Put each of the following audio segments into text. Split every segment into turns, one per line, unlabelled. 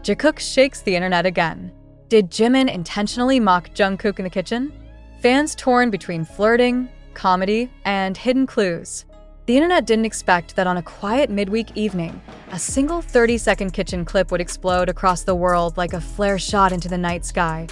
Jungkook shakes the internet again. Did Jimin intentionally mock Jungkook in the kitchen? Fans torn between flirting, comedy, and hidden clues. The internet didn't expect that on a quiet midweek evening, a single 30-second kitchen clip would explode across the world like a flare shot into the night sky,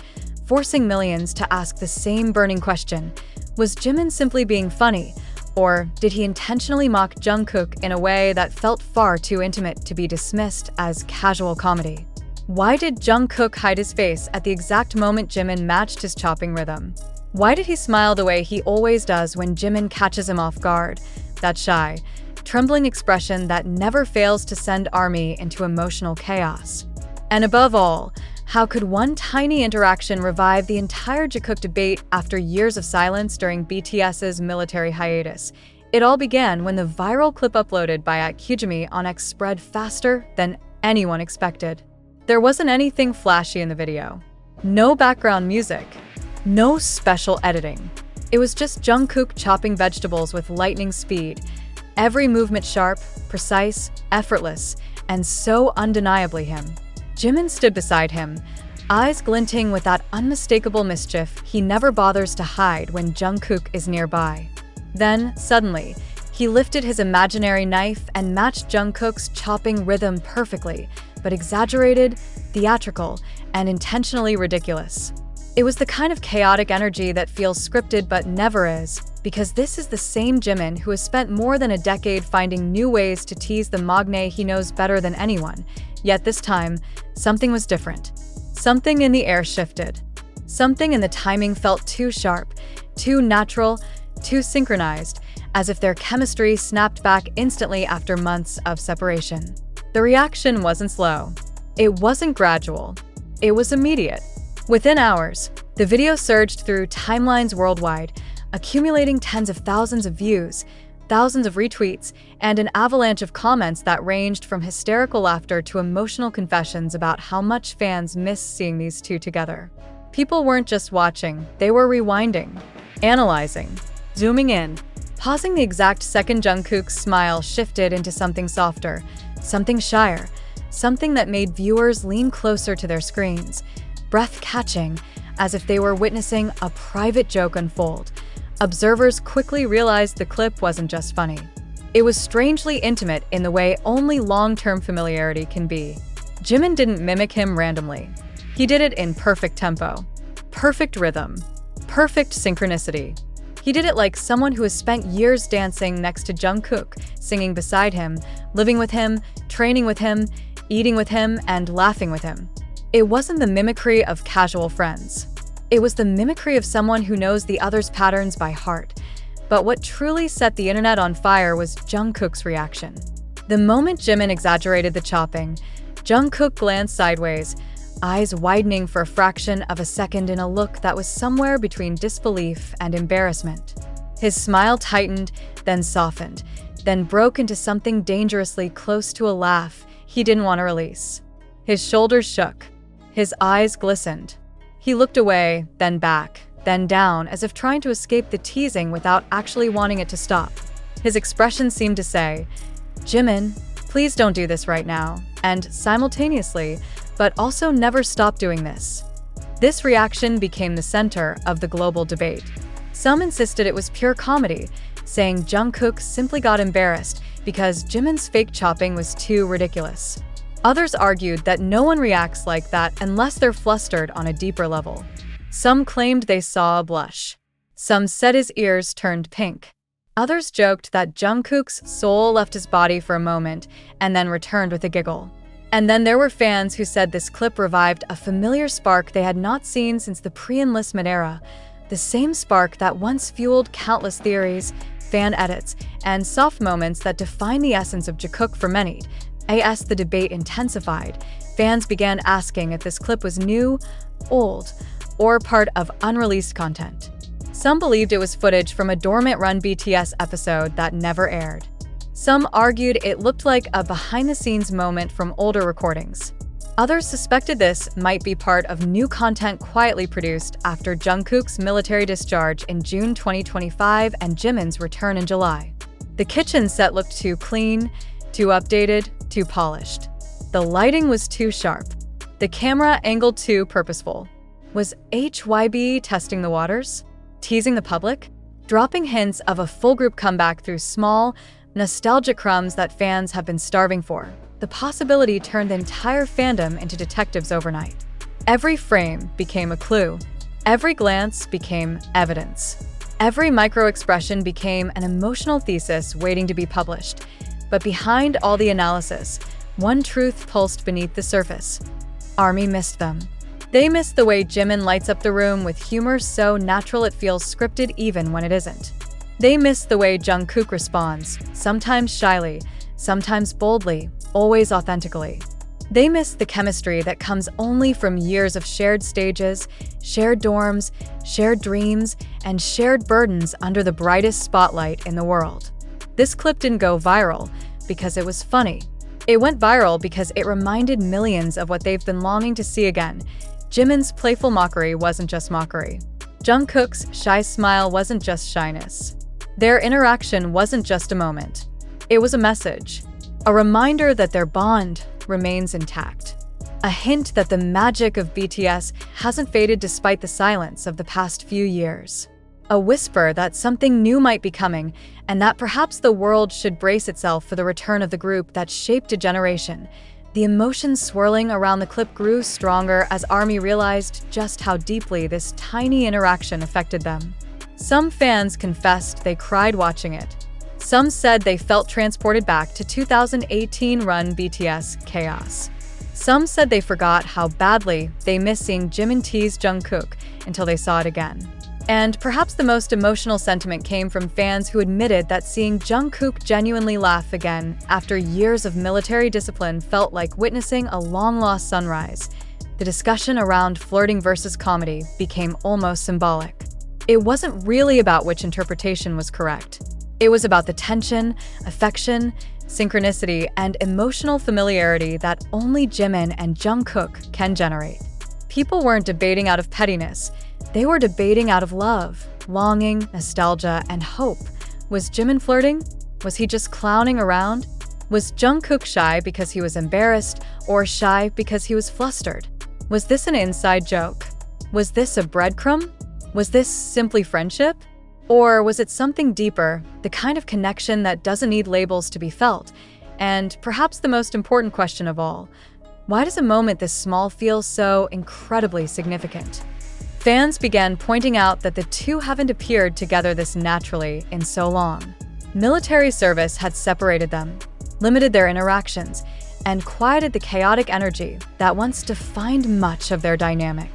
forcing millions to ask the same burning question: was Jimin simply being funny, or did he intentionally mock Jungkook in a way that felt far too intimate to be dismissed as casual comedy? Why did Jungkook hide his face at the exact moment Jimin matched his chopping rhythm? Why did he smile the way he always does when Jimin catches him off guard? That shy, trembling expression that never fails to send ARMY into emotional chaos. And above all, how could one tiny interaction revive the entire Jungkook debate after years of silence during BTS's military hiatus? It all began when the viral clip uploaded by @Jimin on X spread faster than anyone expected. There wasn't anything flashy in the video. No background music. No special editing. It was just Jungkook chopping vegetables with lightning speed. Every movement sharp, precise, effortless, and so undeniably him. Jimin stood beside him, eyes glinting with that unmistakable mischief he never bothers to hide when Jungkook is nearby. Then, suddenly, he lifted his imaginary knife and matched Jungkook's chopping rhythm perfectly, but exaggerated, theatrical, and intentionally ridiculous. It was the kind of chaotic energy that feels scripted but never is, because this is the same Jimin who has spent more than a decade finding new ways to tease the magne he knows better than anyone. Yet this time, something was different. Something in the air shifted. Something in the timing felt too sharp, too natural, too synchronized, as if their chemistry snapped back instantly after months of separation. The reaction wasn't slow. It wasn't gradual. It was immediate. Within hours, the video surged through timelines worldwide, accumulating tens of thousands of views, thousands of retweets, and an avalanche of comments that ranged from hysterical laughter to emotional confessions about how much fans miss seeing these two together. People weren't just watching, they were rewinding, analyzing, zooming in, pausing the exact second Jungkook's smile shifted into something softer, something shyer, something that made viewers lean closer to their screens, breath-catching, as if they were witnessing a private joke unfold. Observers quickly realized the clip wasn't just funny. It was strangely intimate in the way only long-term familiarity can be. Jimin didn't mimic him randomly. He did it in perfect tempo, perfect rhythm, perfect synchronicity. He did it like someone who has spent years dancing next to Jungkook, singing beside him, living with him, training with him, eating with him, and laughing with him. It wasn't the mimicry of casual friends. It was the mimicry of someone who knows the other's patterns by heart. But what truly set the internet on fire was Jungkook's reaction. The moment Jimin exaggerated the chopping, Jungkook glanced sideways, eyes widening for a fraction of a second in a look that was somewhere between disbelief and embarrassment. His smile tightened, then softened, then broke into something dangerously close to a laugh he didn't want to release. His shoulders shook. His eyes glistened. He looked away, then back, then down, as if trying to escape the teasing without actually wanting it to stop. His expression seemed to say, "Jimin, please don't do this right now," and simultaneously, but also never stop doing this. This reaction became the center of the global debate. Some insisted it was pure comedy, saying Jungkook simply got embarrassed because Jimin's fake chopping was too ridiculous. Others argued that no one reacts like that unless they're flustered on a deeper level. Some claimed they saw a blush. Some said his ears turned pink. Others joked that Jungkook's soul left his body for a moment and then returned with a giggle. And then there were fans who said this clip revived a familiar spark they had not seen since the pre-enlistment era, the same spark that once fueled countless theories, fan edits, and soft moments that define the essence of Jungkook for many. As the debate intensified, fans began asking if this clip was new, old, or part of unreleased content. Some believed it was footage from a dormant-run BTS episode that never aired. Some argued it looked like a behind-the-scenes moment from older recordings. Others suspected this might be part of new content quietly produced after Jungkook's military discharge in June 2025 and Jimin's return in July. The kitchen set looked too clean, too updated, too polished. The lighting was too sharp. The camera angle too purposeful. Was HYB testing the waters? Teasing the public? Dropping hints of a full group comeback through small, nostalgic crumbs that fans have been starving for? The possibility turned the entire fandom into detectives overnight. Every frame became a clue. Every glance became evidence. Every micro-expression became an emotional thesis waiting to be published. But behind all the analysis, one truth pulsed beneath the surface. ARMY missed them. They missed the way Jimin lights up the room with humor so natural it feels scripted even when it isn't. They missed the way Jungkook responds, sometimes shyly, sometimes boldly, always authentically. They missed the chemistry that comes only from years of shared stages, shared dorms, shared dreams, and shared burdens under the brightest spotlight in the world. This clip didn't go viral because it was funny. It went viral because it reminded millions of what they've been longing to see again. Jimin's playful mockery wasn't just mockery. Jungkook's shy smile wasn't just shyness. Their interaction wasn't just a moment. It was a message, a reminder that their bond remains intact. A hint that the magic of BTS hasn't faded despite the silence of the past few years. A whisper that something new might be coming, and that perhaps the world should brace itself for the return of the group that shaped a generation. The emotions swirling around the clip grew stronger as ARMY realized just how deeply this tiny interaction affected them. Some fans confessed they cried watching it. Some said they felt transported back to 2018 run BTS chaos. Some said they forgot how badly they missed seeing Jimin tease Jungkook until they saw it again. And perhaps the most emotional sentiment came from fans who admitted that seeing Jungkook genuinely laugh again after years of military discipline felt like witnessing a long-lost sunrise. The discussion around flirting versus comedy became almost symbolic. It wasn't really about which interpretation was correct. It was about the tension, affection, synchronicity, and emotional familiarity that only Jimin and Jungkook can generate. People weren't debating out of pettiness. They were debating out of love, longing, nostalgia, and hope. Was Jimin flirting? Was he just clowning around? Was Jungkook shy because he was embarrassed, or shy because he was flustered? Was this an inside joke? Was this a breadcrumb? Was this simply friendship? Or was it something deeper, the kind of connection that doesn't need labels to be felt? And perhaps the most important question of all, why does a moment this small feel so incredibly significant? Fans began pointing out that the two haven't appeared together this naturally in so long. Military service had separated them, limited their interactions, and quieted the chaotic energy that once defined much of their dynamic.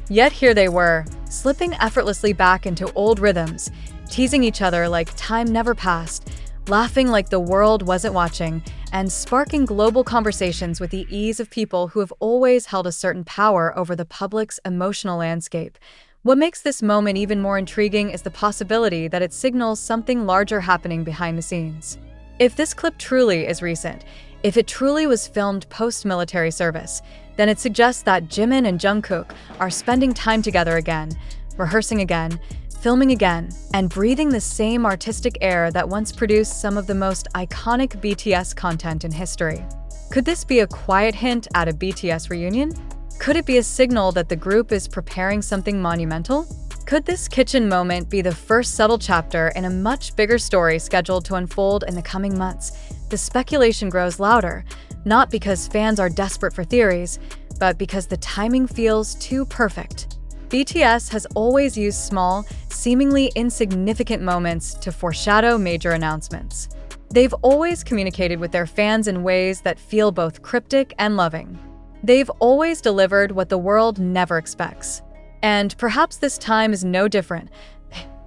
Yet here they were, slipping effortlessly back into old rhythms, teasing each other like time never passed, laughing like the world wasn't watching, and sparking global conversations with the ease of people who have always held a certain power over the public's emotional landscape. What makes this moment even more intriguing is the possibility that it signals something larger happening behind the scenes. If this clip truly is recent, if it truly was filmed post-military service, then it suggests that Jimin and Jungkook are spending time together again, rehearsing again, filming again, and breathing the same artistic air that once produced some of the most iconic BTS content in history. Could this be a quiet hint at a BTS reunion? Could it be a signal that the group is preparing something monumental? Could this kitchen moment be the first subtle chapter in a much bigger story scheduled to unfold in the coming months? The speculation grows louder, not because fans are desperate for theories, but because the timing feels too perfect. BTS has always used small, seemingly insignificant moments to foreshadow major announcements. They've always communicated with their fans in ways that feel both cryptic and loving. They've always delivered what the world never expects. And perhaps this time is no different.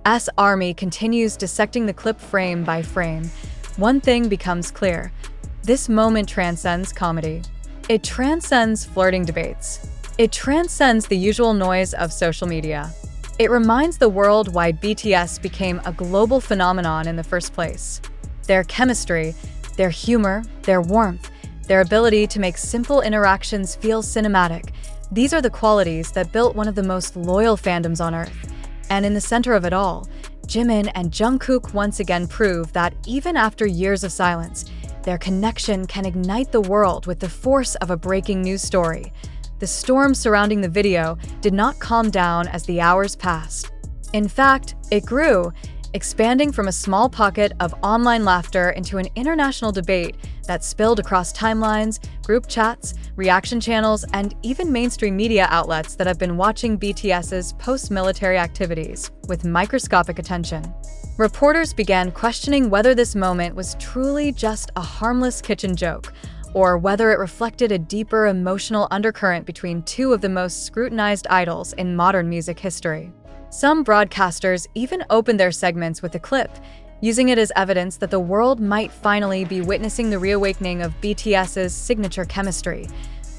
As ARMY continues dissecting the clip frame by frame, one thing becomes clear. This moment transcends comedy. It transcends flirting debates. It transcends the usual noise of social media. It reminds the world why BTS became a global phenomenon in the first place. Their chemistry, their humor, their warmth, their ability to make simple interactions feel cinematic. These are the qualities that built one of the most loyal fandoms on Earth. And in the center of it all, Jimin and Jungkook once again prove that even after years of silence, their connection can ignite the world with the force of a breaking news story. The the storm surrounding the video did not calm down as the hours passed. In fact, it grew, expanding from a small pocket of online laughter into an international debate that spilled across timelines, group chats, reaction channels, and even mainstream media outlets that have been watching BTS's post-military activities with microscopic attention. Reporters began questioning whether this moment was truly just a harmless kitchen joke, or whether it reflected a deeper emotional undercurrent between two of the most scrutinized idols in modern music history. Some broadcasters even opened their segments with a clip, using it as evidence that the world might finally be witnessing the reawakening of BTS's signature chemistry,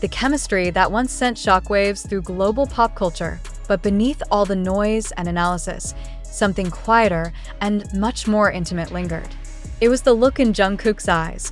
the chemistry that once sent shockwaves through global pop culture. But beneath all the noise and analysis, something quieter and much more intimate lingered. It was the look in Jungkook's eyes,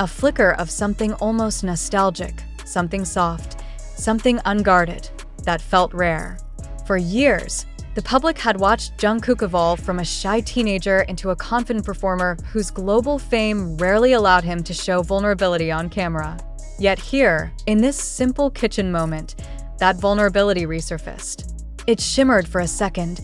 a flicker of something almost nostalgic, something soft, something unguarded, that felt rare. For years, the public had watched Jungkook evolve from a shy teenager into a confident performer whose global fame rarely allowed him to show vulnerability on camera. Yet here, in this simple kitchen moment, that vulnerability resurfaced. It shimmered for a second,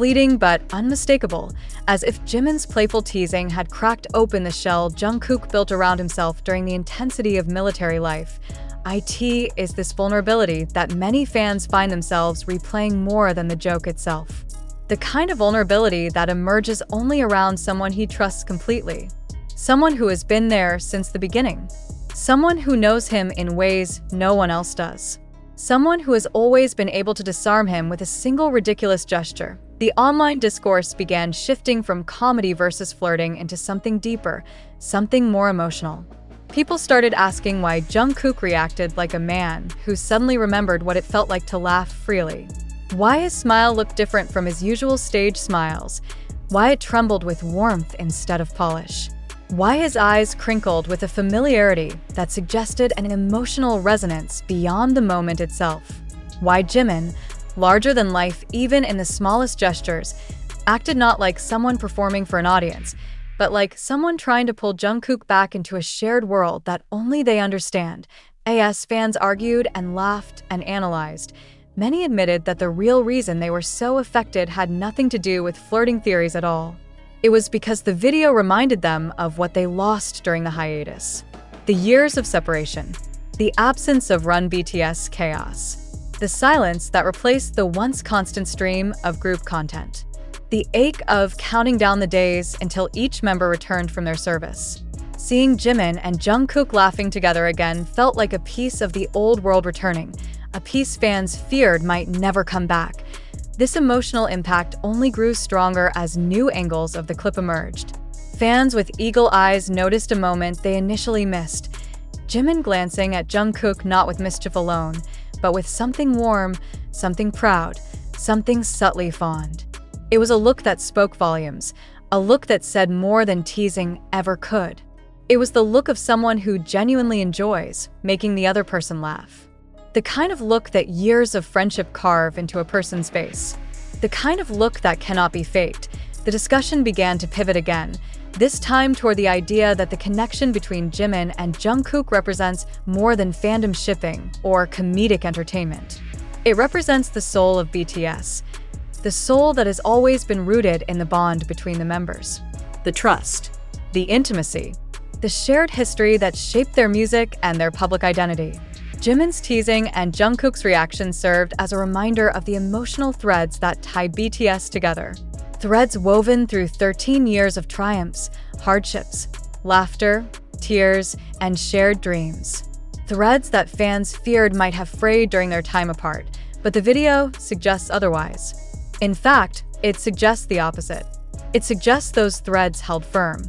fleeting but unmistakable, as if Jimin's playful teasing had cracked open the shell Jungkook built around himself during the intensity of military life. It is this vulnerability that many fans find themselves replaying more than the joke itself. The kind of vulnerability that emerges only around someone he trusts completely. Someone who has been there since the beginning. Someone who knows him in ways no one else does. Someone who has always been able to disarm him with a single ridiculous gesture. The online discourse began shifting from comedy versus flirting into something deeper, something more emotional. People started asking why Jungkook reacted like a man who suddenly remembered what it felt like to laugh freely. Why his smile looked different from his usual stage smiles. Why it trembled with warmth instead of polish. Why his eyes crinkled with a familiarity that suggested an emotional resonance beyond the moment itself. Why Jimin, larger than life even in the smallest gestures, acted not like someone performing for an audience, but like someone trying to pull Jungkook back into a shared world that only they understand. As fans argued and laughed and analyzed, many admitted that the real reason they were so affected had nothing to do with flirting theories at all. It was because the video reminded them of what they lost during the hiatus. The years of separation, the absence of Run BTS chaos, the silence that replaced the once constant stream of group content. The ache of counting down the days until each member returned from their service. Seeing Jimin and Jungkook laughing together again felt like a piece of the old world returning, a piece fans feared might never come back. This emotional impact only grew stronger as new angles of the clip emerged. Fans with eagle eyes noticed a moment they initially missed. Jimin glancing at Jungkook not with mischief alone, but with something warm, something proud, something subtly fond. It was a look that spoke volumes, a look that said more than teasing ever could. It was the look of someone who genuinely enjoys making the other person laugh. The kind of look that years of friendship carve into a person's face. The kind of look that cannot be faked. The discussion began to pivot again, this time toward the idea that the connection between Jimin and Jungkook represents more than fandom shipping or comedic entertainment. It represents the soul of BTS. The soul that has always been rooted in the bond between the members. The trust, the intimacy, the shared history that shaped their music and their public identity. Jimin's teasing and Jungkook's reaction served as a reminder of the emotional threads that tie BTS together. Threads woven through 13 years of triumphs, hardships, laughter, tears, and shared dreams. Threads that fans feared might have frayed during their time apart, but the video suggests otherwise. In fact, it suggests the opposite. It suggests those threads held firm.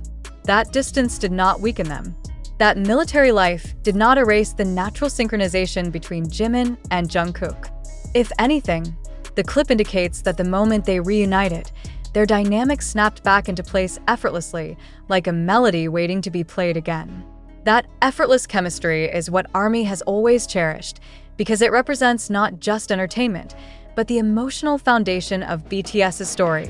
That distance did not weaken them. That military life did not erase the natural synchronization between Jimin and Jungkook. If anything, the clip indicates that the moment they reunited, their dynamic snapped back into place effortlessly, like a melody waiting to be played again. That effortless chemistry is what ARMY has always cherished, because it represents not just entertainment, but the emotional foundation of BTS's story.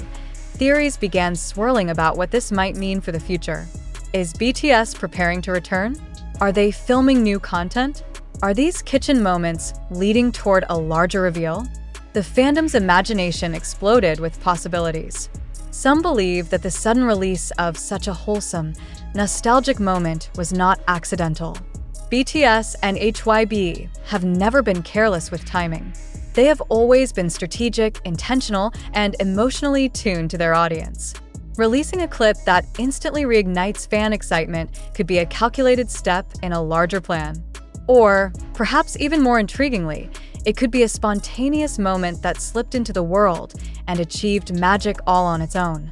Theories began swirling about what this might mean for the future. Is BTS preparing to return? Are they filming new content? Are these kitchen moments leading toward a larger reveal? The fandom's imagination exploded with possibilities. Some believe that the sudden release of such a wholesome, nostalgic moment was not accidental. BTS and HYB have never been careless with timing. They have always been strategic, intentional, and emotionally tuned to their audience. Releasing a clip that instantly reignites fan excitement could be a calculated step in a larger plan. Or, perhaps even more intriguingly, it could be a spontaneous moment that slipped into the world and achieved magic all on its own.